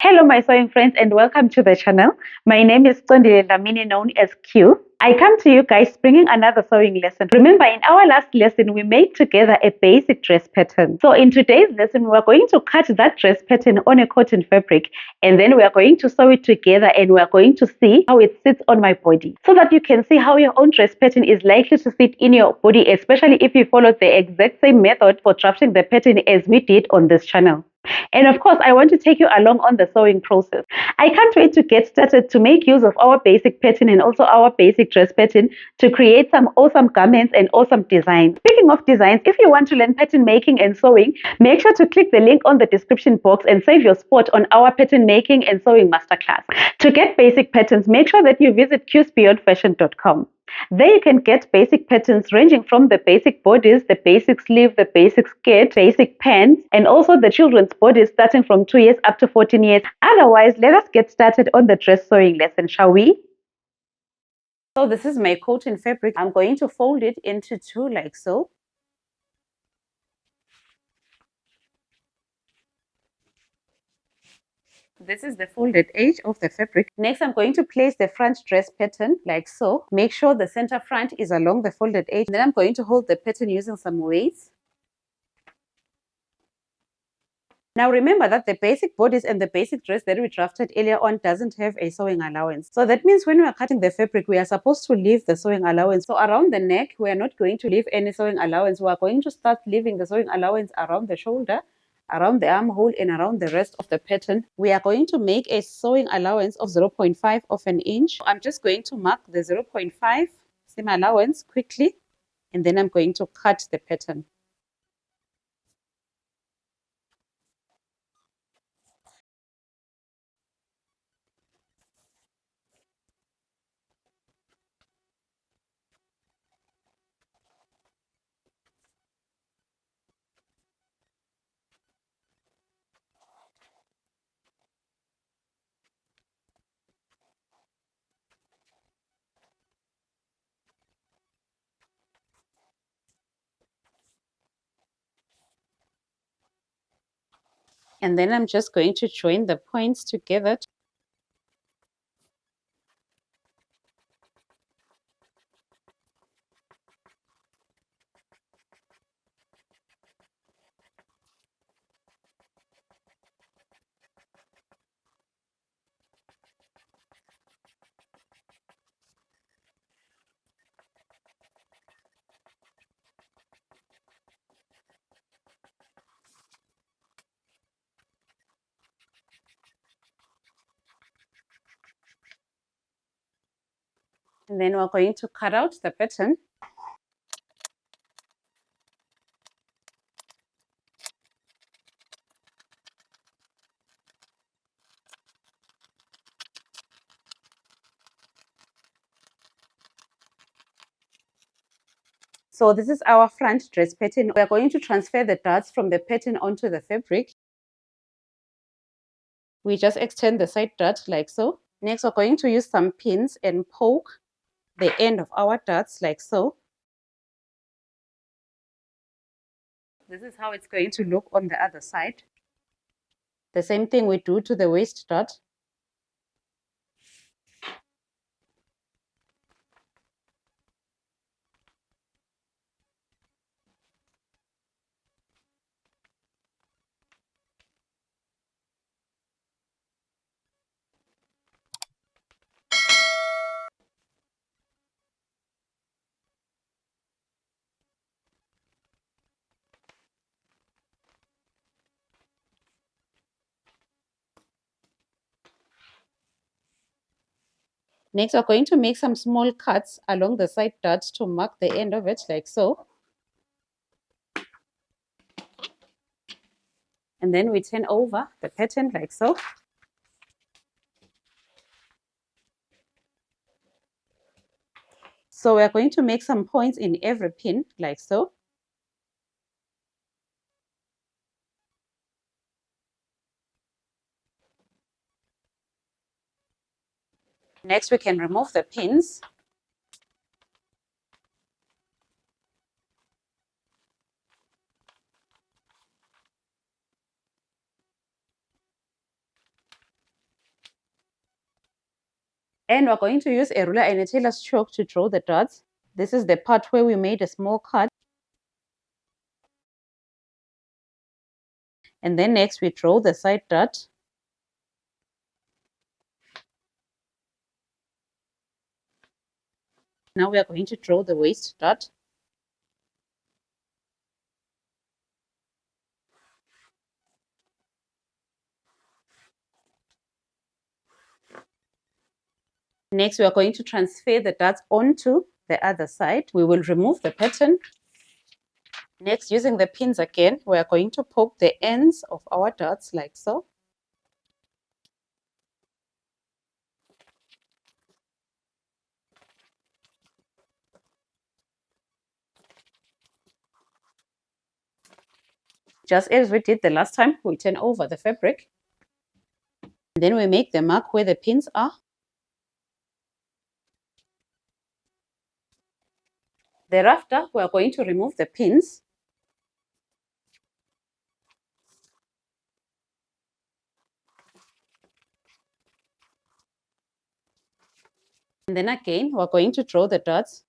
Hello, my sewing friends, and welcome to the channel. My name is Sondile Lamini, known as Q. I come to you guys bringing another sewing lesson. Remember, in our last lesson, we made together a basic dress pattern. So in today's lesson, we are going to cut that dress pattern on a cotton fabric, and then we are going to sew it together, and we are going to see how it sits on my body, so that you can see how your own dress pattern is likely to sit in your body, especially if you follow the exact same method for drafting the pattern as we did on this channel. And of course, I want to take you along on the sewing process. I can't wait to get started to make use of our basic pattern and also our basic dress pattern to create some awesome garments and awesome designs. Speaking of designs, if you want to learn pattern making and sewing, make sure to click the link on the description box and save your spot on our pattern making and sewing masterclass. To get basic patterns, make sure that you visit qsbeyondfashion.com. There you can get basic patterns ranging from the basic bodice, the basic sleeve, the basic skirt, basic pants, and also the children's bodice starting from 2 years up to 14 years. Otherwise, let us get started on the dress sewing lesson, shall we? So this is my cotton fabric. I'm going to fold it into two like so. This is the folded edge of the fabric. Next, I'm going to place the front dress pattern like so. Make sure the center front is along the folded edge. Then I'm going to hold the pattern using some weights. Now remember that the basic bodice and the basic dress that we drafted earlier on doesn't have a sewing allowance. So that means when we are cutting the fabric, we are supposed to leave the sewing allowance. So around the neck, we are not going to leave any sewing allowance. We are going to start leaving the sewing allowance around the shoulder, around the armhole, and around the rest of the pattern. We are going to make a sewing allowance of 0.5 of an inch. I'm just going to mark the 0.5 seam allowance quickly, and then I'm going to cut the pattern. And then I'm just going to join the points together. And then we're going to cut out the pattern. So this is our front dress pattern. We are going to transfer the darts from the pattern onto the fabric. We just extend the side dart like so. Next, we're going to use some pins and poke the end of our darts like so. This is how it's going to look on the other side. The same thing we do to the waist dart. Next, we're going to make some small cuts along the side dart to mark the end of it like so. And then we turn over the pattern like so. So we're going to make some points in every pin like so. Next, we can remove the pins. And we're going to use a ruler and a tailor's chalk to draw the dots. This is the part where we made a small cut. And then next we draw the side dot. Now we are going to draw the waist dot. Next, we are going to transfer the dots onto the other side. We will remove the pattern. Next, using the pins again, we are going to poke the ends of our dots like so. Just as we did the last time, we turn over the fabric. Then we make the mark where the pins are. Thereafter, we are going to remove the pins. And then again, we're going to draw the dots.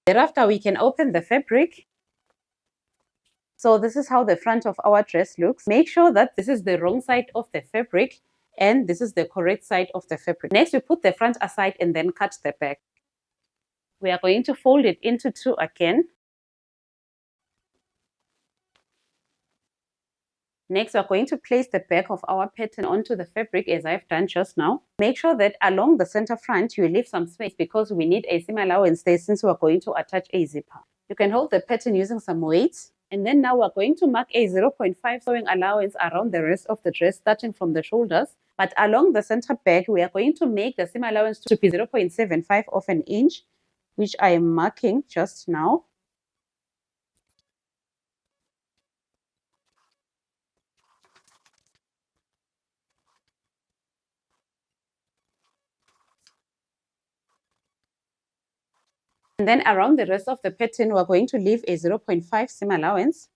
Thereafter, we can open the fabric. So this is how the front of our dress looks. Make sure that this is the wrong side of the fabric and this is the correct side of the fabric. Next, we put the front aside and then cut the back. We are going to fold it into two again. Next, we're going to place the back of our pattern onto the fabric as I've done just now. Make sure that along the center front, you leave some space because we need a seam allowance there since we're going to attach a zipper. You can hold the pattern using some weights. And then now we're going to mark a 0.5 sewing allowance around the rest of the dress, starting from the shoulders. But along the center back, we are going to make the seam allowance to be 0.75 of an inch, which I am marking just now. And then around the rest of the pattern, we're going to leave a 0.5 seam allowance.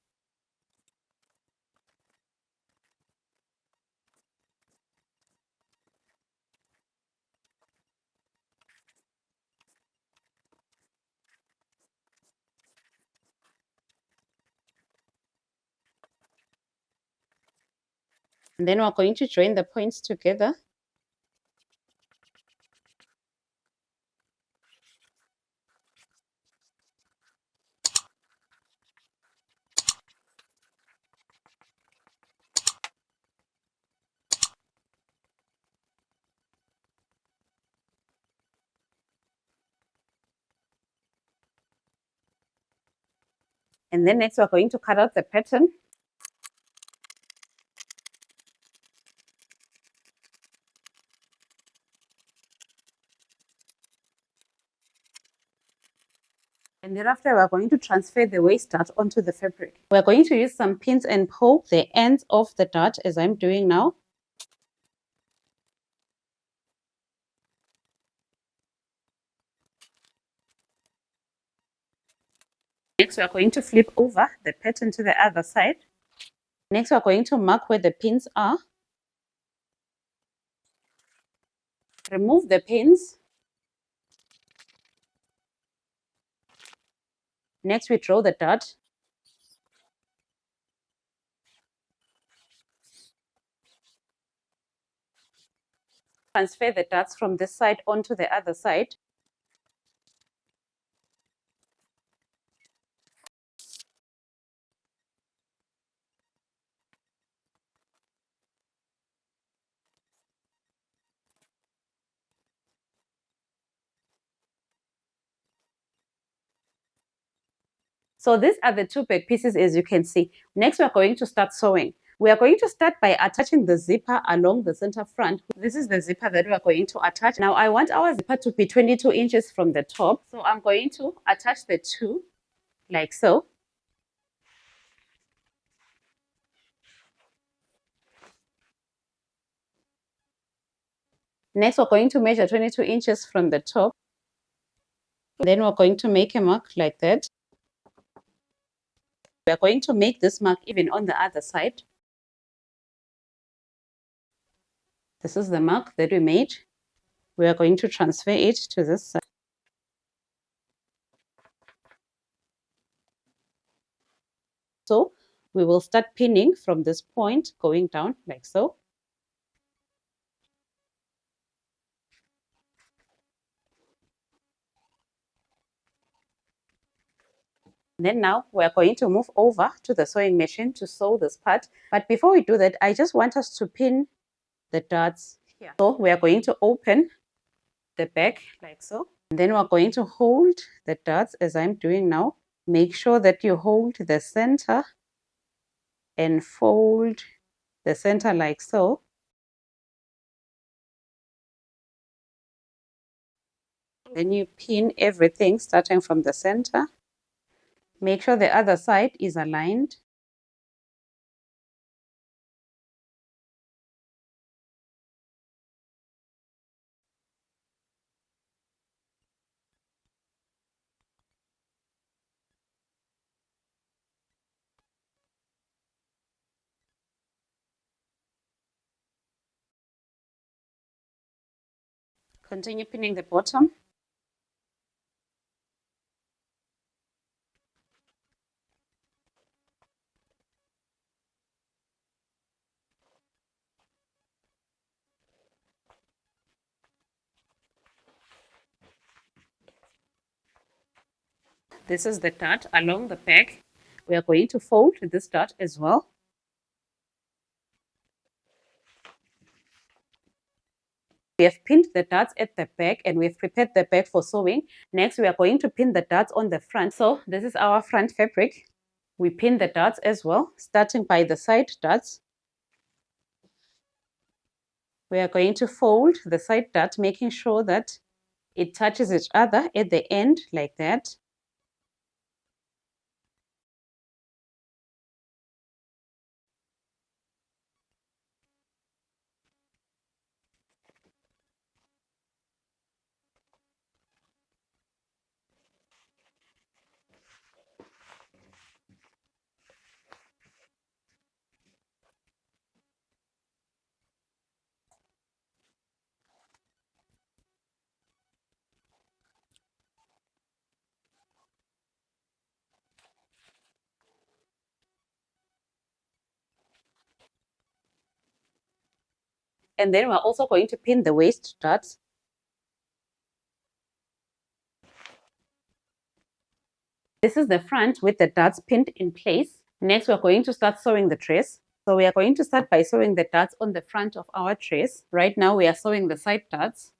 And then we're going to join the points together. And then next we're going to cut out the pattern. And thereafter, we're going to transfer the waist dart onto the fabric. We're going to use some pins and poke the ends of the dart as I'm doing now. Next, we're going to flip over the pattern to the other side. Next, we're going to mark where the pins are. Remove the pins. Next, we draw the dart. Transfer the darts from this side onto the other side. So these are the two back pieces as you can see. Next, we're going to start sewing. We are going to start by attaching the zipper along the center front. This is the zipper that we are going to attach. Now, I want our zipper to be 22 inches from the top. So I'm going to attach the two like so. Next, we're going to measure 22 inches from the top. Then we're going to make a mark like that. We are going to make this mark even on the other side. This is the mark that we made. We are going to transfer it to this side. So we will start pinning from this point going down like so. Then now we're going to move over to the sewing machine to sew this part. But before we do that, I just want us to pin the darts here. So we are going to open the back like so. And then we're going to hold the darts as I'm doing now. Make sure that you hold the center and fold the center like so. Then you pin everything starting from the center. Make sure the other side is aligned. Continue pinning the bottom. This is the dart along the back. We are going to fold this dart as well. We have pinned the darts at the back and we've prepared the back for sewing. Next, we are going to pin the darts on the front. So this is our front fabric. We pin the darts as well, starting by the side darts. We are going to fold the side dart, making sure that it touches each other at the end like that. And then we're also going to pin the waist darts. This is the front with the darts pinned in place. Next, we're going to start sewing the dress. So we are going to start by sewing the darts on the front of our dress. Right now, we are sewing the side darts.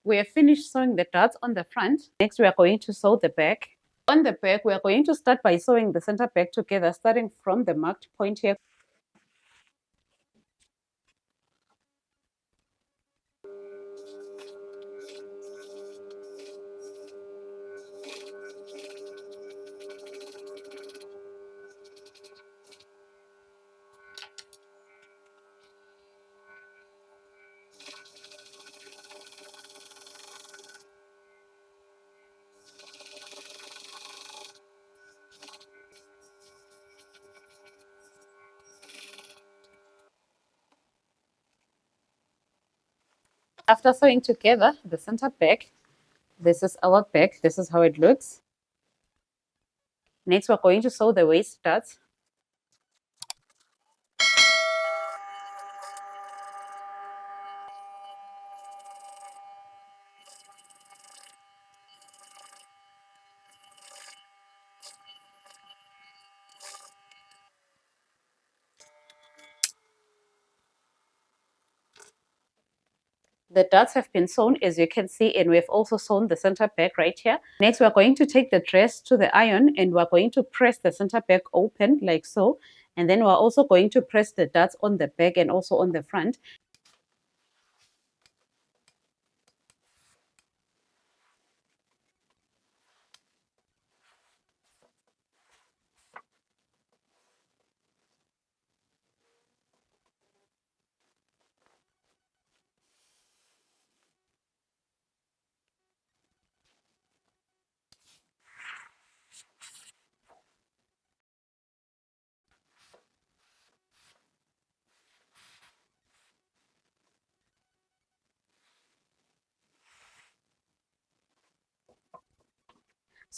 We have finished sewing the darts on the front. Next, we are going to sew the back. On the back, we are going to start by sewing the center back together, starting from the marked point here. After sewing together the center back, this is our back. This is how it looks. Next, we're going to sew the waist darts. The darts have been sewn, as you can see, and we've also sewn the center back right here. Next, we're going to take the dress to the iron and we're going to press the center back open like so. And then we're also going to press the darts on the back and also on the front.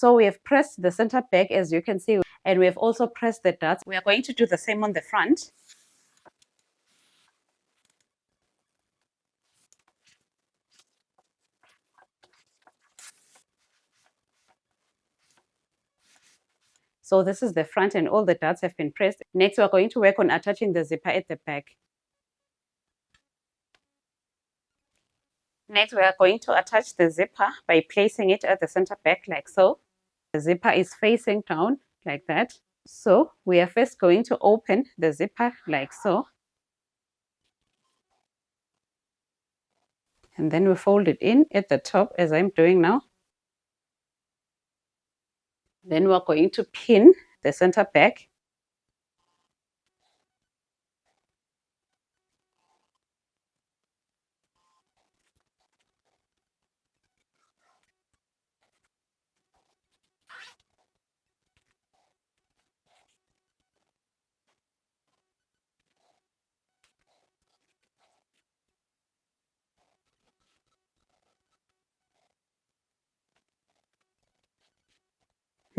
So we have pressed the center back, as you can see, and we have also pressed the darts. We are going to do the same on the front. So this is the front and all the darts have been pressed. Next, we're going to work on attaching the zipper at the back. Next, we are going to attach the zipper by placing it at the center back like so. The zipper is facing down like that. So we are first going to open the zipper like so. And then we fold it in at the top as I'm doing now. Then we're going to pin the center back.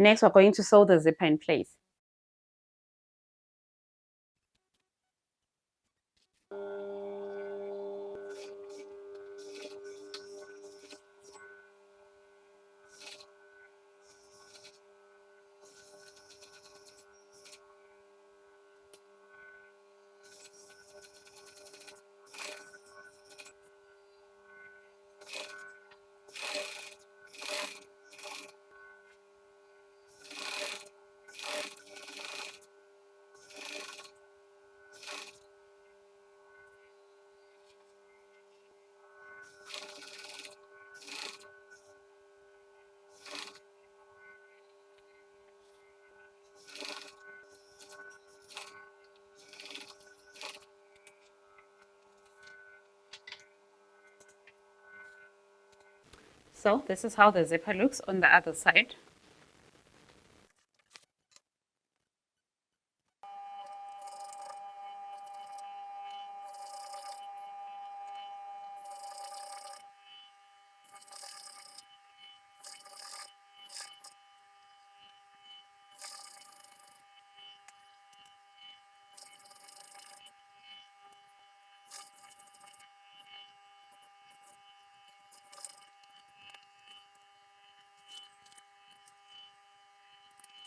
Next, we're going to sew the zipper in place. So this is how the zipper looks on the other side.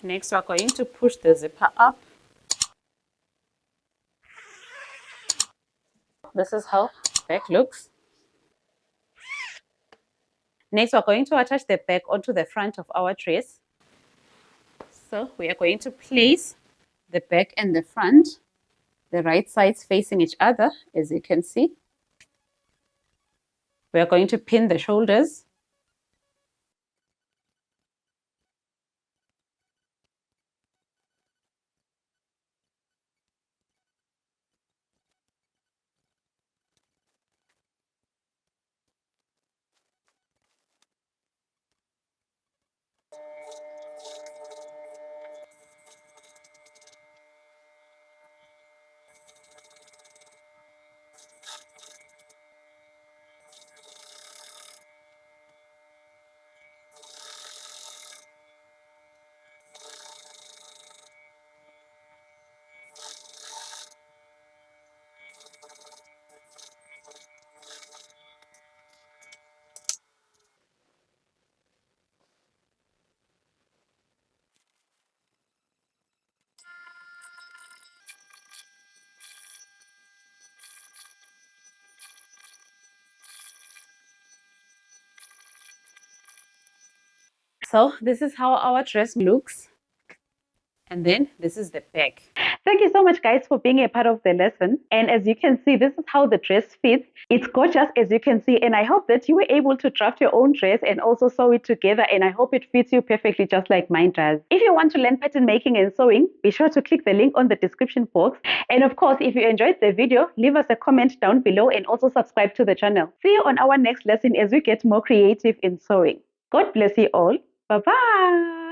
Next, we're going to push the zipper up. This is how the back looks. Next, we're going to attach the back onto the front of our dress. So we are going to place the back and the front, the right sides facing each other, as you can see. We are going to pin the shoulders. So this is how our dress looks. And then this is the back. Thank you so much, guys, for being a part of the lesson. And as you can see, this is how the dress fits. It's gorgeous, as you can see. And I hope that you were able to draft your own dress and also sew it together. And I hope it fits you perfectly, just like mine does. If you want to learn pattern making and sewing, be sure to click the link on the description box. And of course, if you enjoyed the video, leave us a comment down below and also subscribe to the channel. See you on our next lesson as we get more creative in sewing. God bless you all. Bye-bye.